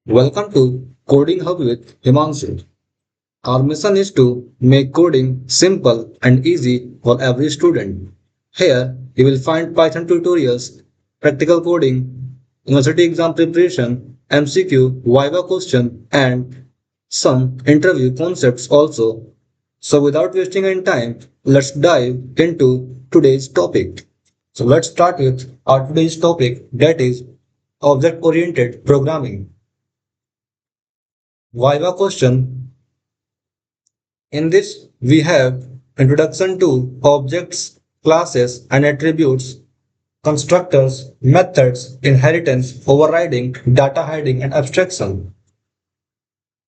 Welcome to Coding Hub with Himanshu. Our mission is to make coding simple and easy for every student. Here, you will find Python tutorials, practical coding, university exam preparation, MCQ, Viva question, and some interview concepts also. So, without wasting any time, let's dive into today's topic. So, let's start with our today's topic, that is object oriented programming. Viva question. In this, we have introduction to objects, classes, and attributes, constructors, methods, inheritance, overriding, data hiding, and abstraction.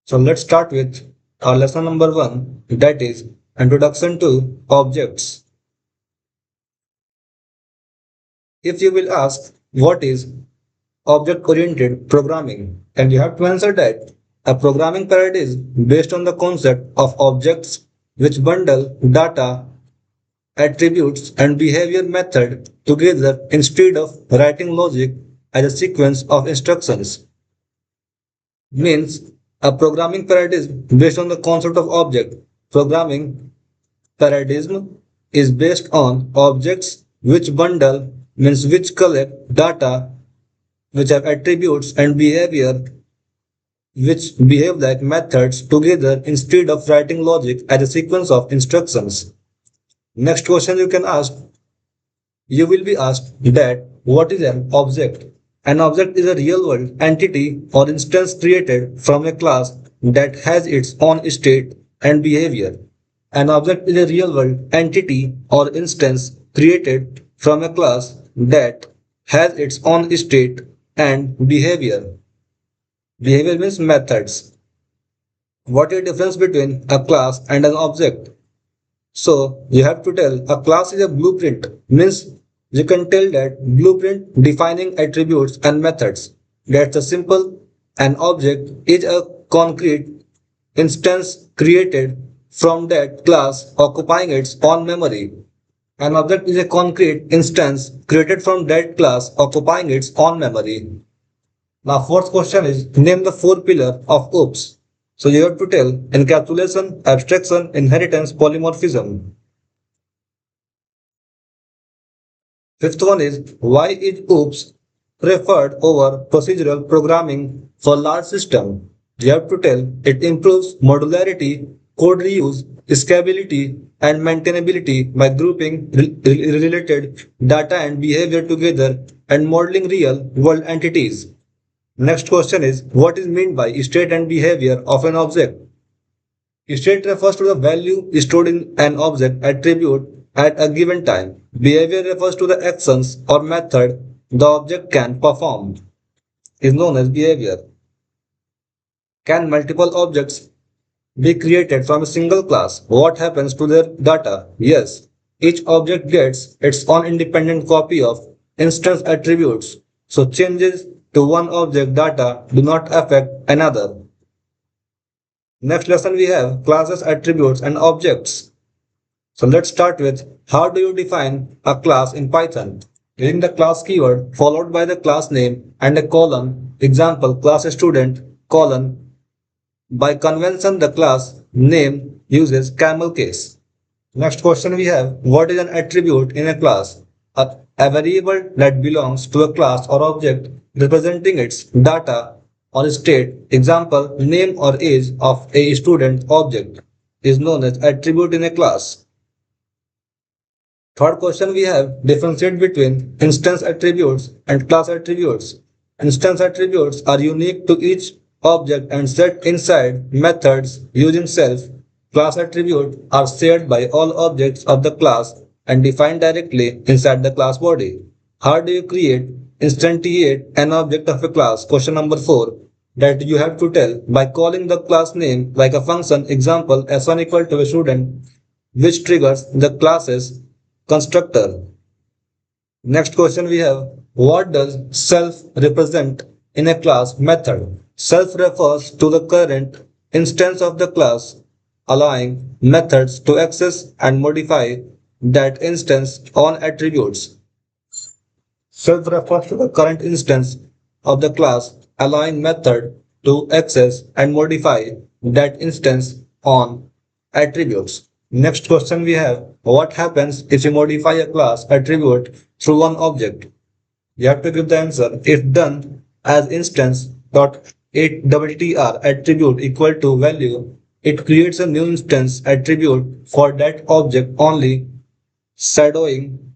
So let's start with our lesson number 1, that is introduction to objects. If you will ask what is object-oriented programming, and you have to answer that a programming paradigm is based on the concept of objects which bundle data, attributes, and behavior method together instead of writing logic as a sequence of instructions. Means a programming paradigm based on the concept of object. Programming paradigm is based on objects which bundle means which collect data which have attributes and behavior which behave like methods together instead of writing logic as a sequence of instructions. Next question you can ask, you will be asked that what is an object? An object is a real world entity or instance created from a class that has its own state and behavior. An object is a real world entity or instance created from a class that has its own state and behavior. Behavior means methods. What is the difference between a class and an object? So you have to tell a class is a blueprint, means you can tell that blueprint defining attributes and methods. That's a simple. An object is a concrete instance created from that class occupying its own memory. An object is a concrete instance created from that class occupying its own memory. Now fourth question is name the four pillars of OOPS. So you have to tell encapsulation, abstraction, inheritance, polymorphism. Fifth one is why is OOPS preferred over procedural programming for large system? You have to tell it improves modularity, code reuse, scalability, and maintainability by grouping related data and behavior together and modeling real world entities. Next question is what is meant by state and behavior of an object? State refers to the value stored in an object attribute at a given time. Behavior refers to the actions or method the object can perform, is known as behavior. Can multiple objects be created from a single class? What happens to their data? Yes, each object gets its own independent copy of instance attributes, so changes to one object data do not affect another. Next lesson we have classes, attributes, and objects. So let's start with how do you define a class in Python? Using the class keyword followed by the class name and a colon, example class student, colon. By convention the class name uses camel case. Next question we have what is an attribute in a class? A variable that belongs to a class or object representing its data or state, example name or age of a student object is known as attribute in a class. Third question we have differentiate between instance attributes and class attributes. Instance attributes are unique to each object and set inside methods using self. Class attributes are shared by all objects of the class and defined directly inside the class body. How do you create, instantiate an object of a class? Question number 4 that you have to tell by calling the class name like a function, example s1 equal to a student, which triggers the class's constructor. Next question we have what does self represent in a class method? Self refers to the current instance of the class, allowing methods to access and modify that instance on attributes. Self refers to the current instance of the class, allowing method to access and modify that instance on attributes. Next question we have, what happens if you modify a class attribute through one object? You have to give the answer. If done as instance dot attr attribute equal to value, it creates a new instance attribute for that object only, shadowing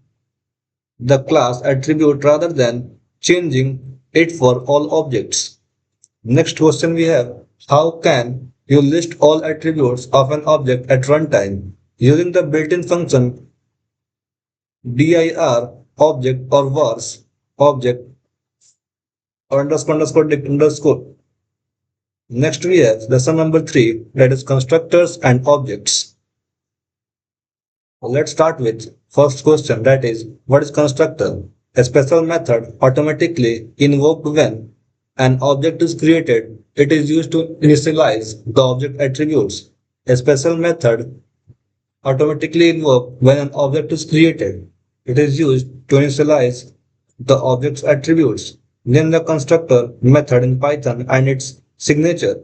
the class attribute rather than changing it for all objects. Next question we have, how can you list all attributes of an object at runtime using the built-in function dir object or vars object or underscore. Next we have lesson number 3, that is constructors and objects. Let's start with first question, that is, what is constructor? A special method automatically invoked when an object is created. It is used to initialize the object attributes. A special method automatically invoked when an object is created. It is used to initialize the object's attributes. Name the constructor method in Python and its signature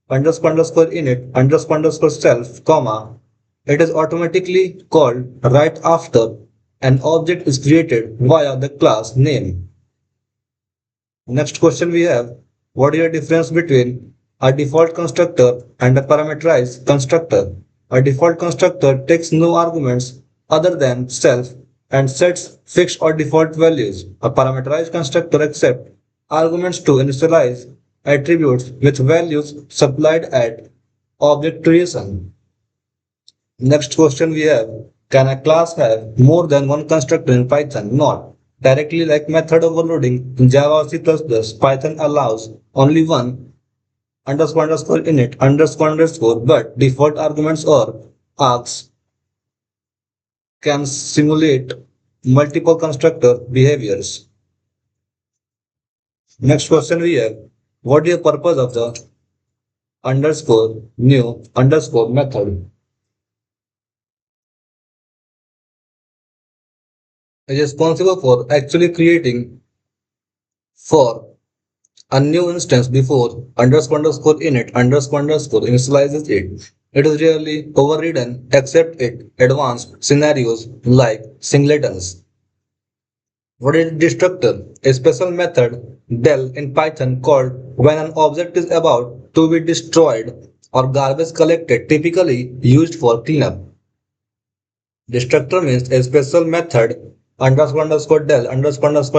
underscore init underscore self, comma. It is automatically called right after an object is created via the class name. Next question we have, what is the difference between a default constructor and a parameterized constructor? A default constructor takes no arguments other than self and sets fixed or default values. A parameterized constructor accepts arguments to initialize attributes with values supplied at object creation. Next question we have, can a class have more than one constructor in Python? Not directly like method overloading in Java or C++. Python allows only one underscore init underscore, but default arguments or args can simulate multiple constructor behaviors. Next question we have, what is the purpose of the underscore new underscore method? It is responsible for actually creating for a new instance before underscore init underscore initializes it. It is rarely overridden except in advanced scenarios like singletons. What is destructor? A special method del in Python called when an object is about to be destroyed or garbage collected, typically used for cleanup. Destructor means a special method del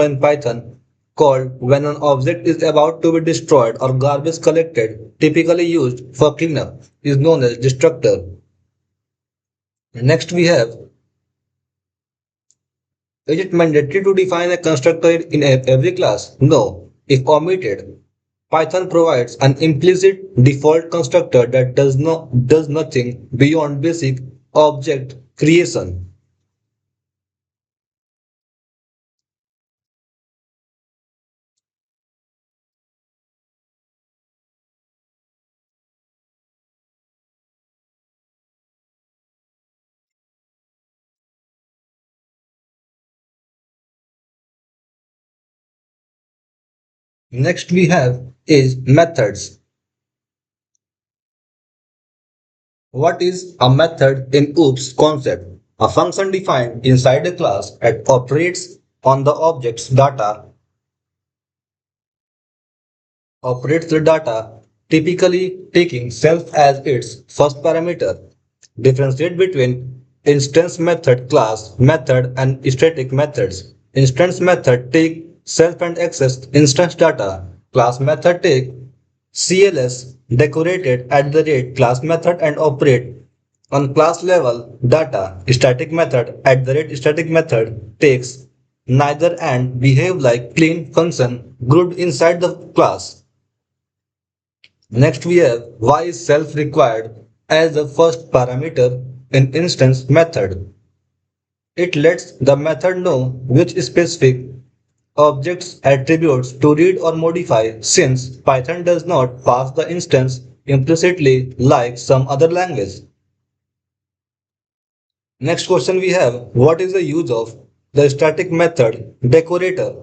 in Python called when an object is about to be destroyed or garbage collected, typically used for cleanup, is known as destructor. Next we have, is it mandatory to define a constructor in every class? No. If omitted, Python provides an implicit default constructor that does nothing beyond basic object creation. Next we have is methods. What is a method in OOPS concept? A function defined inside a class that operates on the object's data, operates the data, typically taking self as its first parameter. Differentiate between instance method, class method, and static methods. Instance method take self and access instance data. Class method take CLS decorated at the rate class method and operate on class level data. Static method at the rate static method takes neither and behave like clean function grouped inside the class. Next we have why is self required as the first parameter in instance method. It lets the method know which specific objects attributes to read or modify since Python does not pass the instance implicitly like some other language. Next question we have, what is the use of the static method decorator?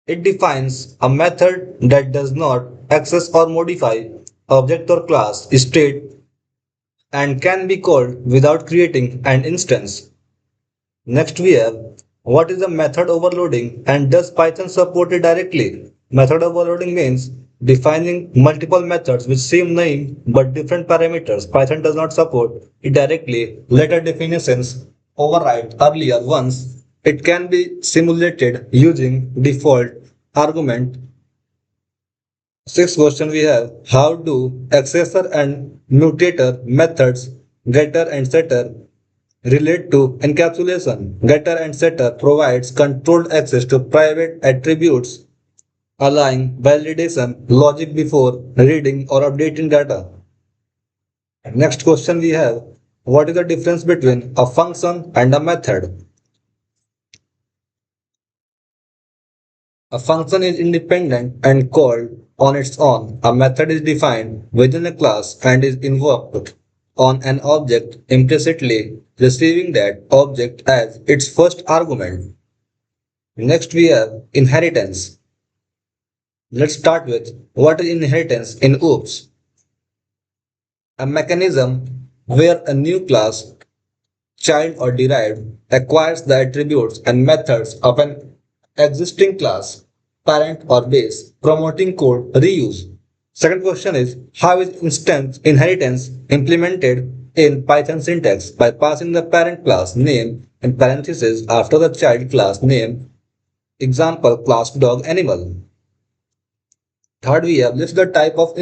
It defines a method that does not access or modify object or class state and can be called without creating an instance. Next we have what is the method overloading and does Python support it directly? Method overloading means defining multiple methods with same name but different parameters. Python does not support it directly. Later definitions override earlier ones. It can be simulated using default argument. Sixth question we have how do accessor and mutator methods getter and setter relate to encapsulation. Getter and setter provides controlled access to private attributes, allowing validation logic before reading or updating data. Next question we have what is the difference between a function and a method? A function is independent and called on its own. A method is defined within a class and is invoked on an object implicitly, receiving that object as its first argument. Next we have inheritance. Let's start with what is inheritance in OOPS? A mechanism where a new class, child or derived, acquires the attributes and methods of an existing class, parent or base, promoting code reuse. Second question is how is instance inheritance implemented in Python syntax? By passing the parent class name in parentheses after the child class name, example class dog animal. Third, we have list the type of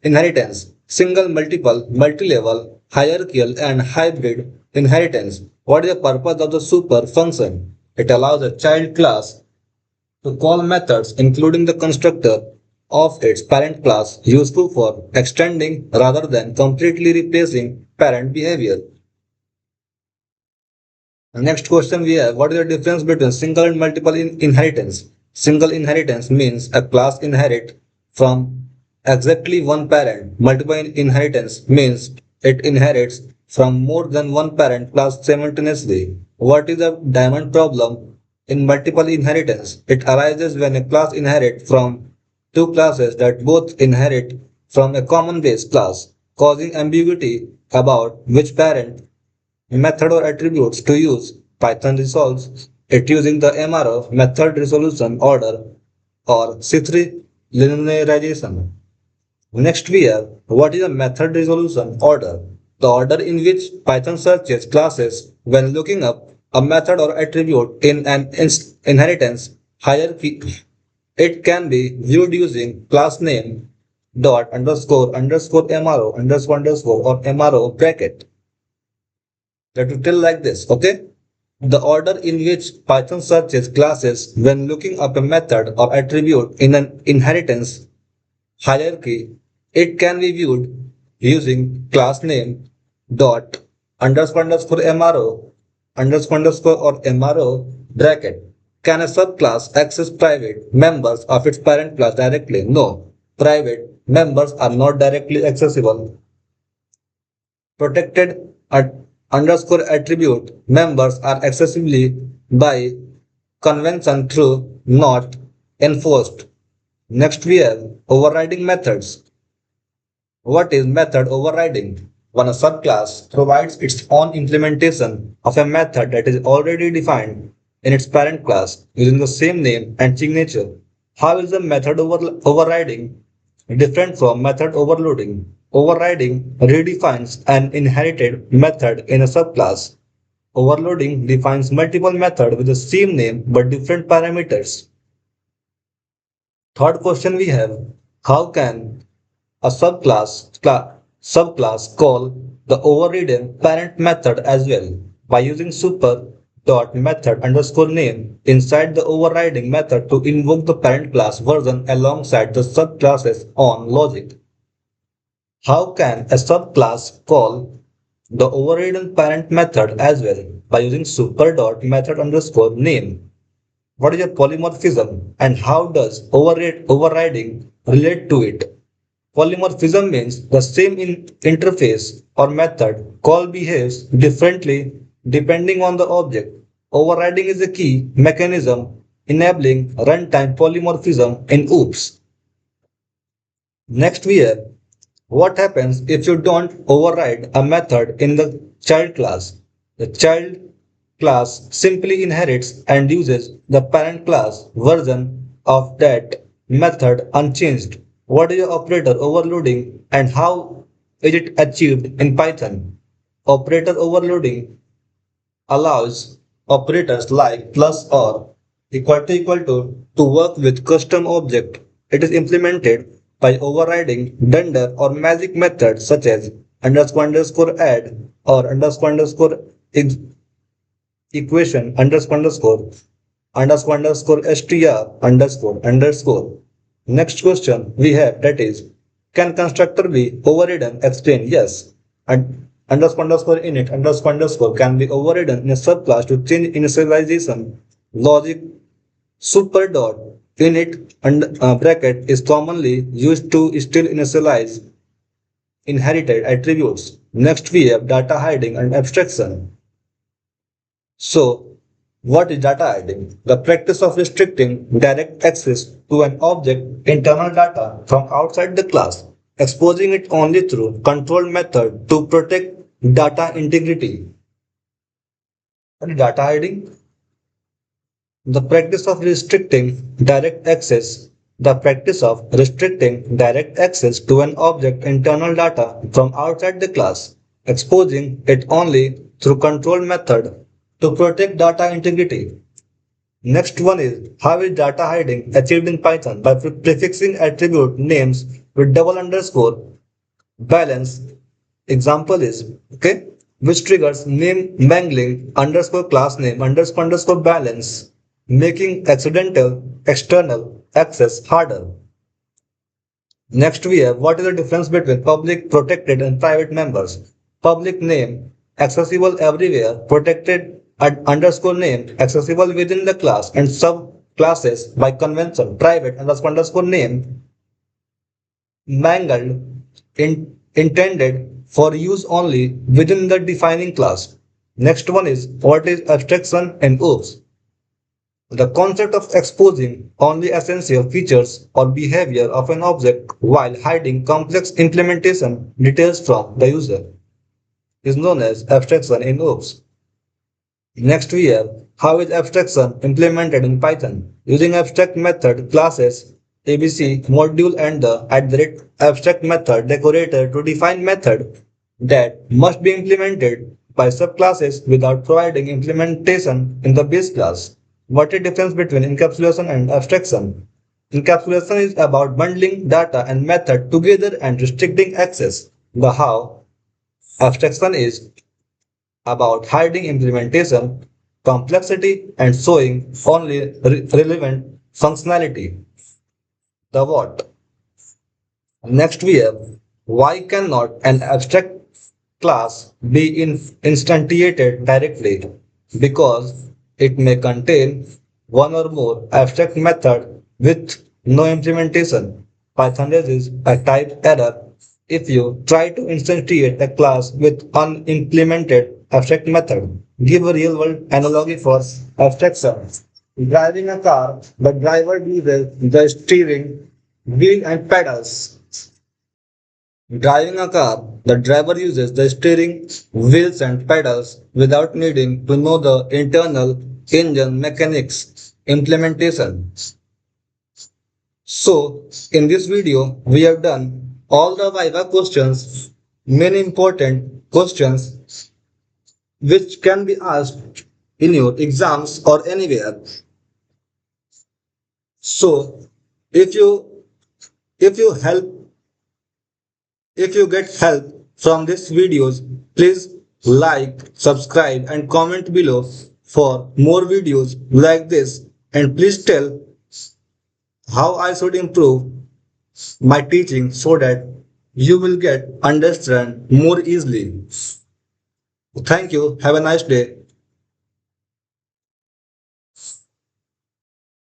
inheritance, single, multiple, multi-level, hierarchical, and hybrid inheritance. What is the purpose of the super function? It allows a child class to call methods, including the constructor of its parent class, useful for extending rather than completely replacing parent behavior. The next question we have, what is the difference between single and multiple inheritance? Single inheritance means a class inherits from exactly one parent. Multiple inheritance means it inherits from more than one parent class simultaneously. What is the diamond problem in multiple inheritance? It arises when a class inherits from two classes that both inherit from a common base class, causing ambiguity about which parent method or attributes to use. Python resolves it using the MRO method resolution order or C3 linearization. Next we have what is a method resolution order? The order in which Python searches classes when looking up a method or attribute in an inheritance hierarchy. It can be viewed using class name dot underscore underscore MRO underscore underscore or MRO bracket. Let me tell like this, okay? The order in which Python searches classes when looking up a method or attribute in an inheritance hierarchy, it can be viewed using class name dot underscore underscore MRO underscore underscore or MRO bracket. Can a subclass access private members of its parent class directly? No. Private members are not directly accessible. Protected underscore attribute members are accessible by convention through not enforced. Next we have overriding methods. What is method overriding? When a subclass provides its own implementation of a method that is already defined in its parent class using the same name and signature. How is the method overriding different from method overloading? Overriding redefines an inherited method in a subclass. Overloading defines multiple methods with the same name but different parameters. Third question we have, how can a subclass call the overridden parent method as well? By using super dot method underscore name inside the overriding method to invoke the parent class version alongside the subclass's own logic. How can a subclass call the overridden parent method as well? By using super dot method underscore name. What is a polymorphism and how does overriding relate to it? Polymorphism means the same interface or method call behaves differently depending on the object. Overriding is a key mechanism enabling runtime polymorphism in OOPS. Next we have what happens if you don't override a method in the child class. The child class simply inherits and uses the parent class version of that method unchanged. What is the operator overloading and how is it achieved in Python? Operator overloading allows operators like plus or equal to work with custom object. It is implemented by overriding dunder or magic methods such as __add or ex- equation __str__. Next question we have, that is, can constructor be overridden? Explain. Yes. And __init__ can be overridden in a subclass to change initialization logic. Super dot init bracket is commonly used to still initialize inherited attributes. Next we have data hiding and abstraction. So, what is data hiding? The practice of restricting direct access to an object internal data from outside the class, exposing it only through controlled method to protect data integrity. What is data hiding? The practice of restricting direct access. The practice of restricting direct access to an object internal data from outside the class, exposing it only through control method to protect data integrity. Next one is how is data hiding achieved in Python by prefixing attribute names with double underscore balance. Example is okay, which triggers name mangling underscore class name underscore balance, making accidental external access harder. Next we have what is the difference between public, protected and private members. Public name accessible everywhere, protected underscore name accessible within the class and subclasses by convention, private underscore name mangled intended for use only within the defining class. Next one is what is abstraction and OOPS. The concept of exposing only essential features or behavior of an object while hiding complex implementation details from the user is known as abstraction in OOPS. Next we have how is abstraction implemented in Python using abstract method classes ABC module and the @abstract method decorator to define method that must be implemented by subclasses without providing implementation in the base class. What is the difference between encapsulation and abstraction? Encapsulation is about bundling data and method together and restricting access. The how abstraction is about hiding implementation complexity and showing only relevant functionality. The what? Next we have why cannot an abstract class be instantiated directly? Because it may contain one or more abstract method with no implementation. Python raises a type error if you try to instantiate a class with unimplemented abstract method. Give a real world analogy for abstraction. Driving a car, the driver uses the steering wheel and pedals. Driving a car, the driver uses the steering wheels and pedals without needing to know the internal engine mechanics implementation. So, in this video, we have done all the Viva questions, many important questions which can be asked in your exams or anywhere. So, if you if you help if you get help from these videos, please like, subscribe and comment below for more videos like this, and please tell how I should improve my teaching so that you will get understand more easily. Thank you. Have a nice day.